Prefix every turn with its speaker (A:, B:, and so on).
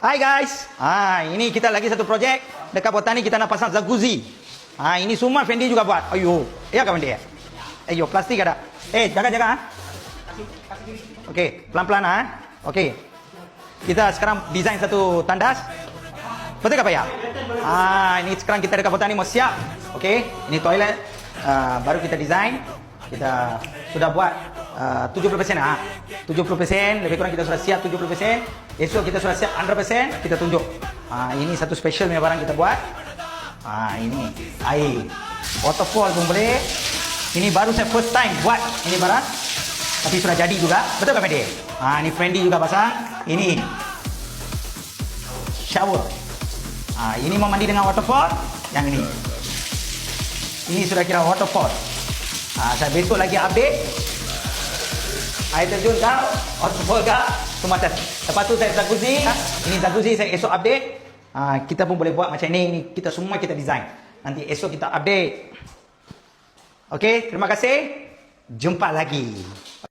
A: Hai guys, ini kita lagi satu projek dekat botani kita nak pasang jacuzzi. Ini semua Fendi juga buat. Ayo, ya kawan dia. Ayo, plastik ada. Jaga. Okey, pelan-pelan Okey. Kita sekarang design satu tandas. Betul tak Pak ya? Ini sekarang kita dekat botani mau siap. Okey, ini toilet baru kita design. Kita sudah buat 70%. 70% lebih kurang kita sudah siap 70%. Esok kita sudah siap 100%, kita tunjuk. Ini satu special punya barang kita buat. Ini air. Waterfall pun boleh. Ini baru saya first time buat ini barang. Tapi sudah jadi juga. Betul tak Fendi? Ini Fendi juga pasang. Ini shower. Ini mau mandi dengan waterfall. Yang ini. Ini sudah kira waterfall. Saya besok lagi update. Air terjun kah? Waterfall kah? Semua tes. Lepas tu saya jacuzzi. Ini jacuzzi saya esok update. Kita pun boleh buat macam ini. Kita semua kita design. Nanti esok kita update. Okey, terima kasih. Jumpa lagi.